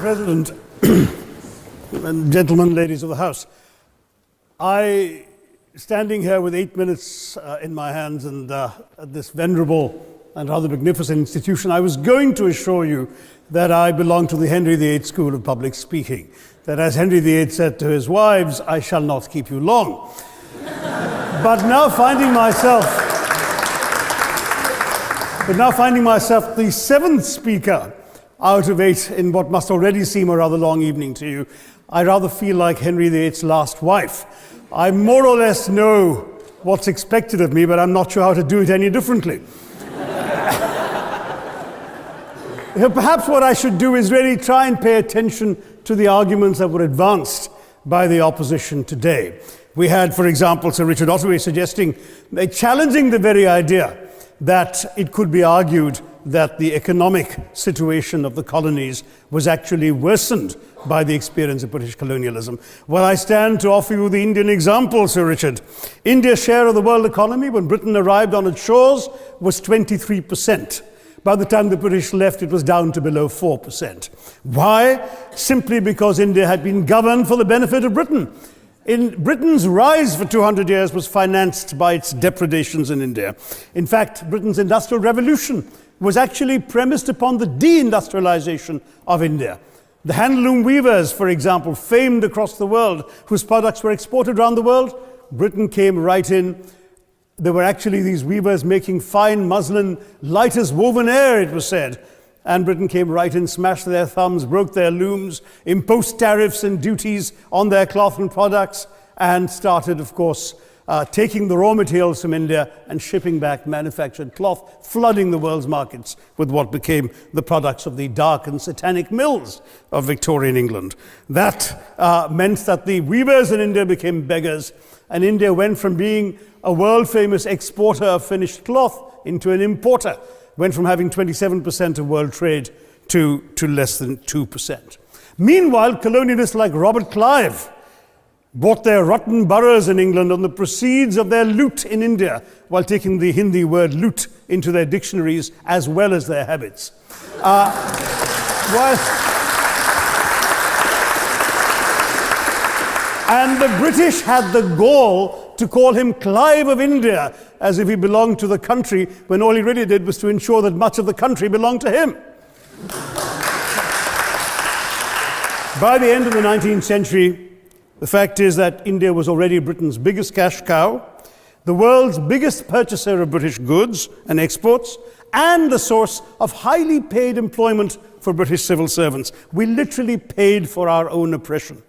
President, and gentlemen, ladies of the House, standing here with 8 minutes in my hands and at this venerable and rather magnificent institution, I was going to assure you that I belong to the Henry VIII School of Public Speaking, that as Henry VIII said to his wives, I shall not keep you long. But now finding myself the seventh speaker out of 8 in what must already seem a rather long evening to you, I rather feel like Henry VIII's last wife. I more or less know what's expected of me, but I'm not sure how to do it any differently. Perhaps what I should do is really try and pay attention to the arguments that were advanced by the opposition today. We had, for example, Sir Richard Ottaway challenging the very idea that it could be argued that the economic situation of the colonies was actually worsened by the experience of British colonialism. Well, I stand to offer you the Indian example, Sir Richard. India's share of the world economy when Britain arrived on its shores was 23%. By the time the British left, it was down to below 4%. Why? Simply because India had been governed for the benefit of Britain. Britain's rise for 200 years was financed by its depredations in India. In fact, Britain's industrial revolution was actually premised upon the deindustrialization of India. The handloom weavers, for example, famed across the world, whose products were exported around the world, Britain came right in. There were actually these weavers making fine muslin, light as woven air, it was said. And Britain came right in, smashed their thumbs, broke their looms, imposed tariffs and duties on their cloth and products, and started, of course, taking the raw materials from India and shipping back manufactured cloth, flooding the world's markets with what became the products of the dark and satanic mills of Victorian England. That meant that the weavers in India became beggars, and India went from being a world-famous exporter of finished cloth into an importer, went from having 27% of world trade to less than 2%. Meanwhile, colonialists like Robert Clive bought their rotten boroughs in England on the proceeds of their loot in India, while taking the Hindi word loot into their dictionaries as well as their habits. And the British had the gall to call him Clive of India, as if he belonged to the country, when all he really did was to ensure that much of the country belonged to him. By the end of the 19th century, the fact is that India was already Britain's biggest cash cow, the world's biggest purchaser of British goods and exports, and the source of highly paid employment for British civil servants. We literally paid for our own oppression.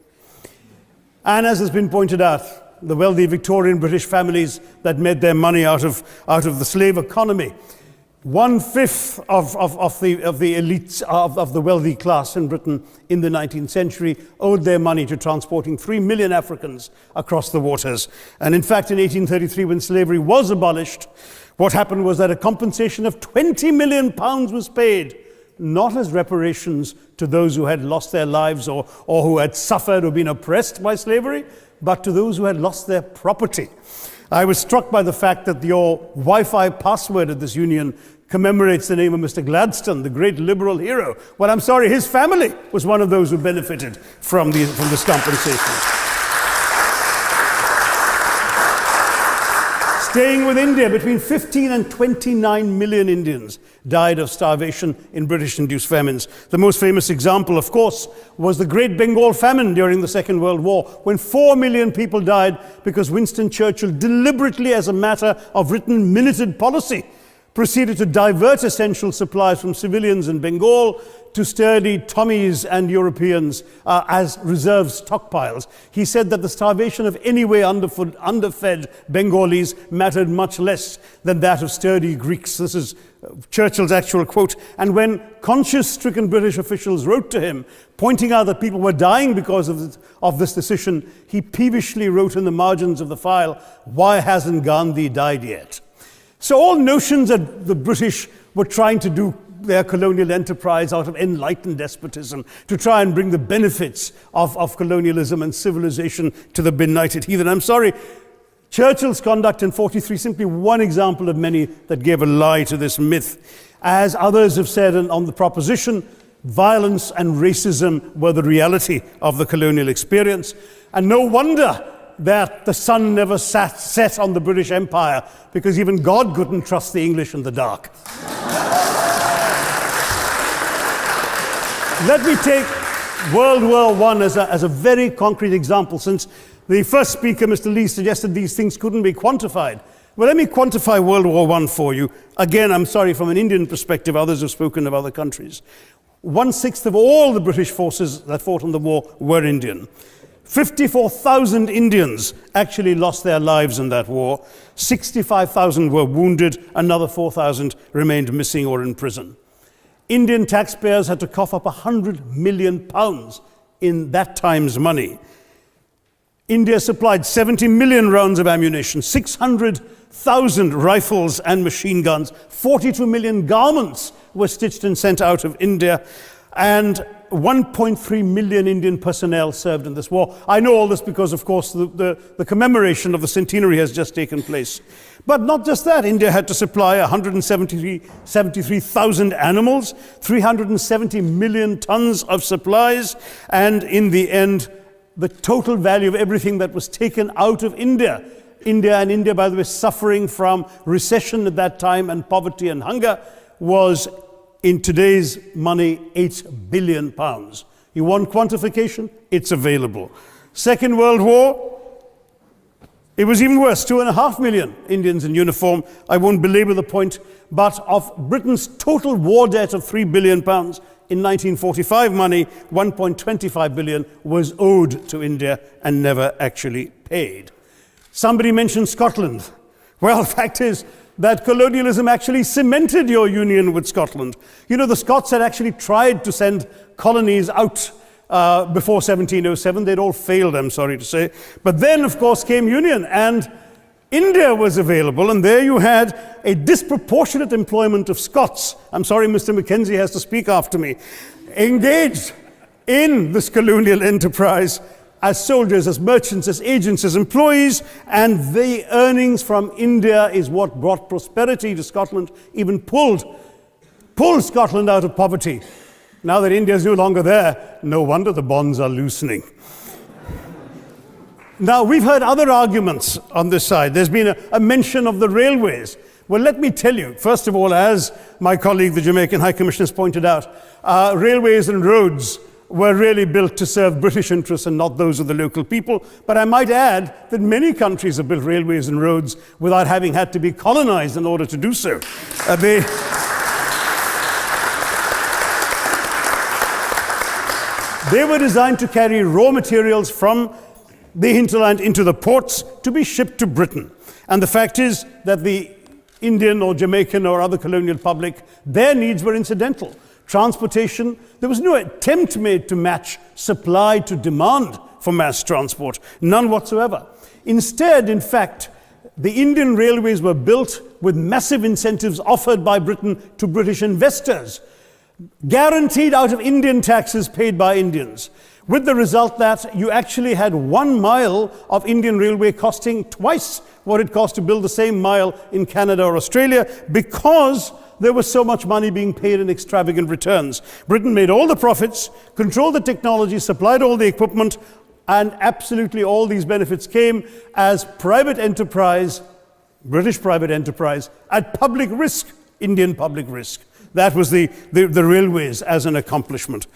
And as has been pointed out, the wealthy Victorian British families that made their money out of the slave economy, 1/5 of the elites of the wealthy class in Britain in the 19th century owed their money to transporting 3 million Africans across the waters. And in fact, in 1833, when slavery was abolished, what happened was that a compensation of £20 million was paid, not as reparations to those who had lost their lives or who had suffered or been oppressed by slavery, but to those who had lost their property. I was struck by the fact that your Wi-Fi password at this union commemorates the name of Mr. Gladstone, the great liberal hero. Well, I'm sorry, his family was one of those who benefited from this compensation. Staying with India, between 15 and 29 million Indians died of starvation in British-induced famines. The most famous example, of course, was the Great Bengal Famine during the Second World War, when 4 million people died because Winston Churchill, deliberately as a matter of written minuted policy, proceeded to divert essential supplies from civilians in Bengal to sturdy Tommies and Europeans as reserve stockpiles. He said that the starvation of anyway underfed Bengalis mattered much less than that of sturdy Greeks. This is Churchill's actual quote. And when conscience-stricken British officials wrote to him, pointing out that people were dying because of this decision, he peevishly wrote in the margins of the file, "Why hasn't Gandhi died yet?" So all notions that the British were trying to do their colonial enterprise out of enlightened despotism, to try and bring the benefits of colonialism and civilization to the benighted heathen. I'm sorry, Churchill's conduct in 43, simply one example of many that gave a lie to this myth. As others have said on the proposition, violence and racism were the reality of the colonial experience. And no wonder that the sun never set on the British Empire, because even God couldn't trust the English in the dark. Let me take World War I as a very concrete example, since the first speaker, Mr. Lee, suggested these things couldn't be quantified. Well, let me quantify World War I for you. Again, I'm sorry, from an Indian perspective, others have spoken of other countries. 1/6 of all the British forces that fought in the war were Indian. 54,000 Indians actually lost their lives in that war. 65,000 were wounded. Another 4,000 remained missing or in prison. Indian taxpayers had to cough up £100 million in that time's money. India supplied 70 million rounds of ammunition, 600,000 rifles and machine guns, 42 million garments were stitched and sent out of India, and 1.3 million Indian personnel served in this war. I know all this because, of course, the commemoration of the centenary has just taken place. But not just that, India had to supply 173,000 animals, 370 million tons of supplies, and in the end, the total value of everything that was taken out of India. India, by the way, suffering from recession at that time and poverty and hunger, was, in today's money, £8 billion. You want quantification? It's available. Second World War, it was even worse, 2.5 million Indians in uniform. I won't belabor the point, but of Britain's total war debt of £3 billion, in 1945 money, 1.25 billion was owed to India and never actually paid. Somebody mentioned Scotland. Well, the fact is that colonialism actually cemented your union with Scotland. You know, the Scots had actually tried to send colonies out before 1707. They'd all failed, I'm sorry to say. But then, of course, came union, and India was available, and there you had a disproportionate employment of Scots. I'm sorry, Mr. Mackenzie has to speak after me. Engaged in this colonial enterprise as soldiers, as merchants, as agents, as employees, and the earnings from India is what brought prosperity to Scotland, even pulled Scotland out of poverty. Now that India is no longer there, no wonder the bonds are loosening. Now, we've heard other arguments on this side. There's been a mention of the railways. Well, let me tell you, first of all, as my colleague, the Jamaican High Commissioner, has pointed out, railways and roads were really built to serve British interests and not those of the local people. But I might add that many countries have built railways and roads without having had to be colonized in order to do so. They were designed to carry raw materials from the hinterland into the ports to be shipped to Britain. And the fact is that the Indian or Jamaican or other colonial public, their needs were incidental. Transportation, there was no attempt made to match supply to demand for mass transport, none whatsoever. Instead, in fact, the Indian railways were built with massive incentives offered by Britain to British investors, guaranteed out of Indian taxes paid by Indians, with the result that you actually had 1 mile of Indian railway costing twice what it cost to build the same mile in Canada or Australia, because there was so much money being paid in extravagant returns. Britain made all the profits, controlled the technology, supplied all the equipment, and absolutely all these benefits came as private enterprise, British private enterprise, at public risk, Indian public risk. That was the railways as an accomplishment.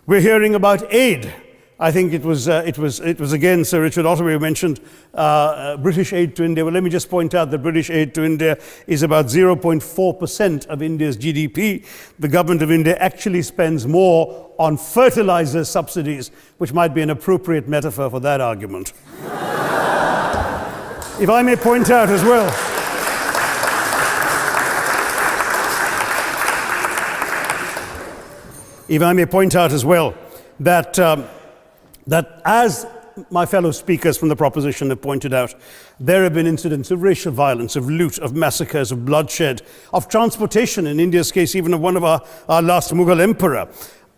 We're hearing about aid. I think it was again Sir Richard Ottaway who mentioned British aid to India. Well, let me just point out that British aid to India is about 0.4% of India's GDP. The government of India actually spends more on fertilizer subsidies, which might be an appropriate metaphor for that argument. If I may point out as well, that as my fellow speakers from the proposition have pointed out, there have been incidents of racial violence, of loot, of massacres, of bloodshed, of transportation, in India's case, even of one of our last Mughal emperor.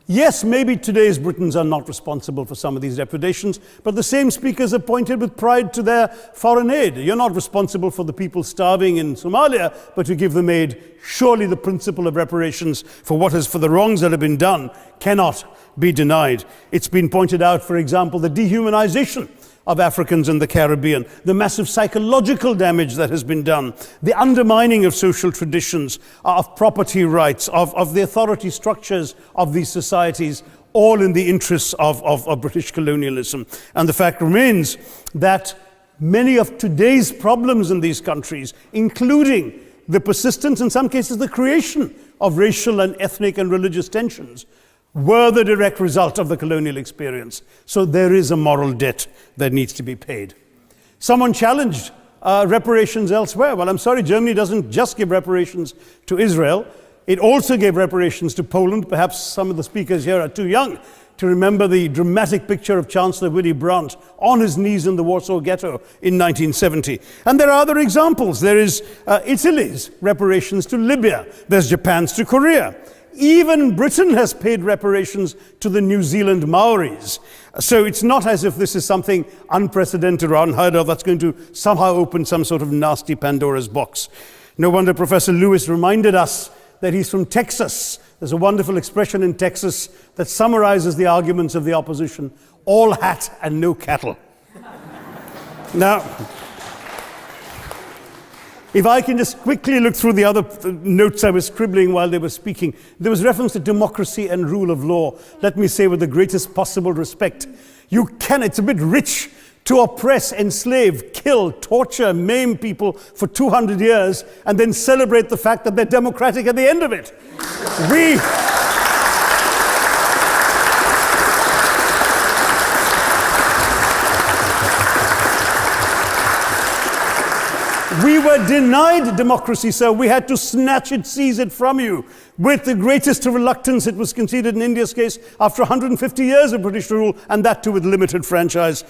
Yes, maybe today's Britons are not responsible for some of these depredations, but the same speakers have pointed with pride to their foreign aid. You're not responsible for the people starving in Somalia, but you give them aid. Surely the principle of reparations for the wrongs that have been done cannot be denied. It's been pointed out, for example, the dehumanization of Africans in the Caribbean, the massive psychological damage that has been done, the undermining of social traditions, of property rights, of the authority structures of these societies, all in the interests of British colonialism. And the fact remains that many of today's problems in these countries, including the persistence, in some cases the creation of racial and ethnic and religious tensions, were the direct result of the colonial experience. So there is a moral debt that needs to be paid. Someone challenged reparations elsewhere. Well, I'm sorry, Germany doesn't just give reparations to Israel. It also gave reparations to Poland. Perhaps some of the speakers here are too young to remember the dramatic picture of Chancellor Willy Brandt on his knees in the Warsaw Ghetto in 1970. And there are other examples. There is Italy's reparations to Libya. There's Japan's to Korea. Even Britain has paid reparations to the New Zealand Maoris. So it's not as if this is something unprecedented or unheard of that's going to somehow open some sort of nasty Pandora's box. No wonder Professor Lewis reminded us that he's from Texas. There's a wonderful expression in Texas that summarizes the arguments of the opposition: all hat and no cattle. Now, if I can just quickly look through the other notes I was scribbling while they were speaking, there was reference to democracy and rule of law. Let me say with the greatest possible respect, it's a bit rich to oppress, enslave, kill, torture, maim people for 200 years and then celebrate the fact that they're democratic at the end of it. We were denied democracy, sir. We had to snatch it, seize it from you. With the greatest reluctance, it was conceded in India's case after 150 years of British rule, and that too with limited franchise.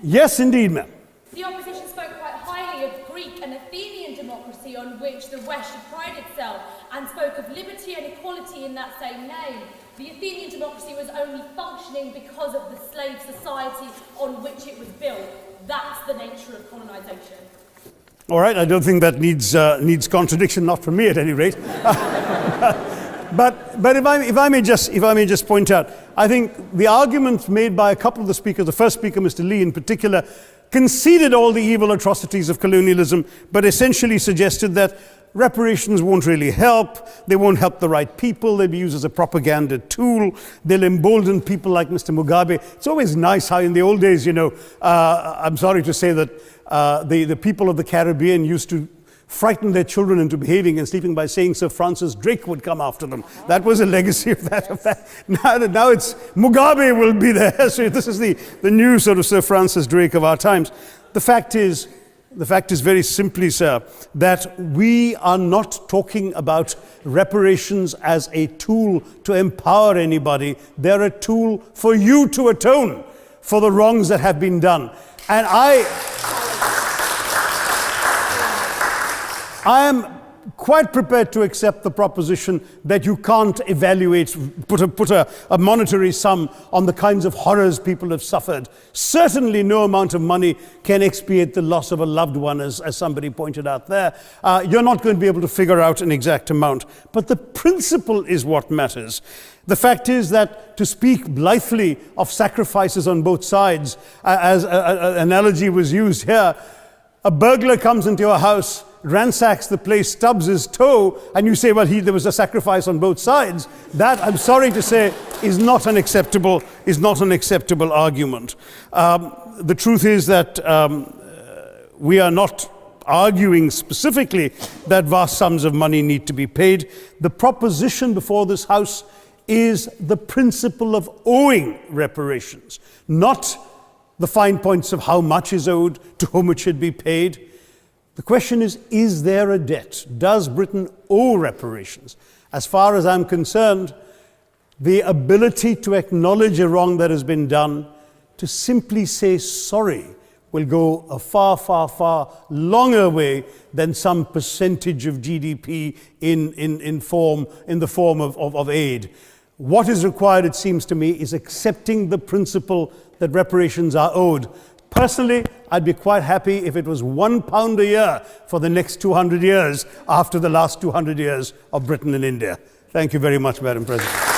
Yes, indeed, ma'am. The opposition spoke quite highly of Greek and Athenian democracy on which the West should pride itself, and spoke of liberty and equality in that same name. The Athenian democracy was only functioning because of the slave society on which it was built. That's the nature of colonisation. All right, I don't think that needs contradiction, not from me at any rate. But if I may just point out, I think the argument made by a couple of the speakers, the first speaker, Mr. Lee in particular, conceded all the evil atrocities of colonialism, but essentially suggested that reparations won't really help. They won't help the right people. They'll be used as a propaganda tool. They'll embolden people like Mr. Mugabe. It's always nice how in the old days, I'm sorry to say that the people of the Caribbean used to frighten their children into behaving and sleeping by saying Sir Francis Drake would come after them. That was a legacy of that. Now it's Mugabe will be there. So this is the new sort of Sir Francis Drake of our times. The fact is very simply, sir, that we are not talking about reparations as a tool to empower anybody. They're a tool for you to atone for the wrongs that have been done. And I am quite prepared to accept the proposition that you can't put a monetary sum on the kinds of horrors people have suffered. Certainly no amount of money can expiate the loss of a loved one, as somebody pointed out there. You're not going to be able to figure out an exact amount. But the principle is what matters. The fact is that to speak blithely of sacrifices on both sides, as an analogy was used here, a burglar comes into your house, ransacks the place, stubs his toe, and you say, well, there was a sacrifice on both sides. That, I'm sorry to say, is not an acceptable argument. The truth is that we are not arguing specifically that vast sums of money need to be paid. The proposition before this House is the principle of owing reparations, not the fine points of how much is owed, to whom it should be paid. The question is there a debt? Does Britain owe reparations? As far as I'm concerned, the ability to acknowledge a wrong that has been done, to simply say sorry, will go a far, far, far longer way than some percentage of GDP in the form of aid. What is required, it seems to me, is accepting the principle that reparations are owed. Personally, I'd be quite happy if it was £1 a year for the next 200 years after the last 200 years of Britain and India. Thank you very much, Madam President.